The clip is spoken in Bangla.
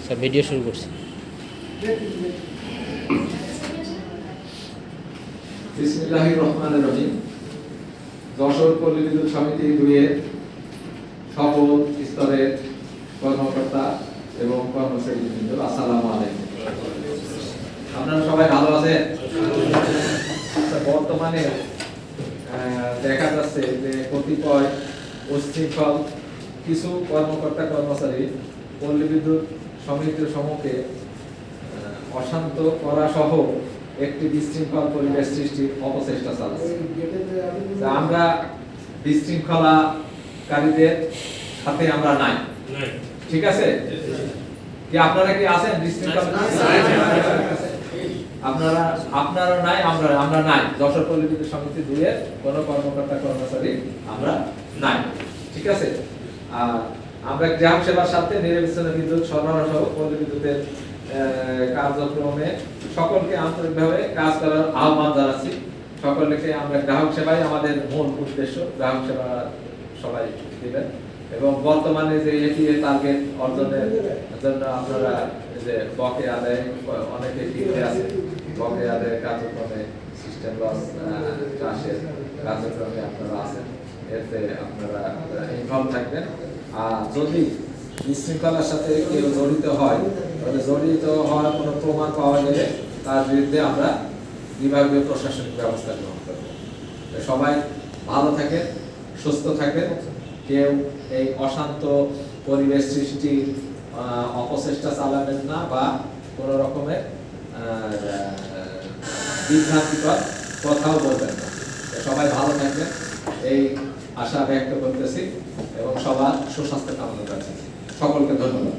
সব ভিডিও শুরু করছি। বিসমিল্লাহির রহমানির রহিম। যশোর পল্লী বিদ্যুৎ সমিতি 2-এর সকল স্তরের কর্মকর্তা এবং কর্মচারীবৃন্দ, আসসালামু আলাইকুম। আপনারা সবাই ভালো আছেন? বর্তমানে দেখা যাচ্ছে যে কতিপয় উচ্ছৃঙ্খল কিছু কর্মকর্তা কর্মচারী পল্লী বিদ্যুৎ সমিতির সম্মুখে অশান্ত করা সহ একটি বিশৃঙ্খল পরিবেশ সৃষ্টির অপচেষ্টা চালাচ্ছে। আমরা বিশৃঙ্খলাকারীদের সাথে আমরা নাই, ঠিক আছে? কি আপনারা কি আছেন বিশৃঙ্খলা? আপনারা নাই, আমরা নাই। যশোর পল্লী বিদ্যুৎ সমিতি 2-এর কোনো কর্মকর্তা কর্মচারী আমরা নাই, ঠিক আছে? আমরা গ্রাহক সেবার সাথে নিরবিচ্ছিন্ন বিদ্যুৎ সরবরাহ সহ পল্লী বিদ্যুতের কার্যক্রমে সকলকে আন্তরিকভাবে কাজ করার আহ্বান জানাচ্ছি। সকলকে আমরা গ্রাহক সেবাই আমাদের মূল উদ্দেশ্য, গ্রাহক সেবা সবাই দিবেন। এবং বর্তমানে যে এটিএ টার্গেট অর্জনের জন্য আপনারা যে বকেয়া আদায় অনেকে টিকে আছে, বকেয়া আদায়ের কার্যক্রমে সিস্টেম লস চাষের কার্যক্রমে আপনারা আছেন, এতে আপনারা ইনভলভ থাকবেন। আর যদি বিশৃঙ্খলার সাথে কেউ জড়িত হয়, তাহলে জড়িত হওয়ার কোনো প্রমাণ পাওয়া গেলে তার বিরুদ্ধে আমরা বিভাগীয় প্রশাসনিক ব্যবস্থা গ্রহণ করব। সবাই ভালো থাকেন, সুস্থ থাকেন, কেউ এই অশান্ত পরিবেশ সৃষ্টির অপচেষ্টা চালাবেন না বা কোনো রকমের বিভ্রান্তিকর কথাও বলবেন না। সবাই ভালো থাকবেন এই আশা ব্যক্ত করতেছি এবং সবার সুস্বাস্থ্য কামনা করছি। সকলকে ধন্যবাদ।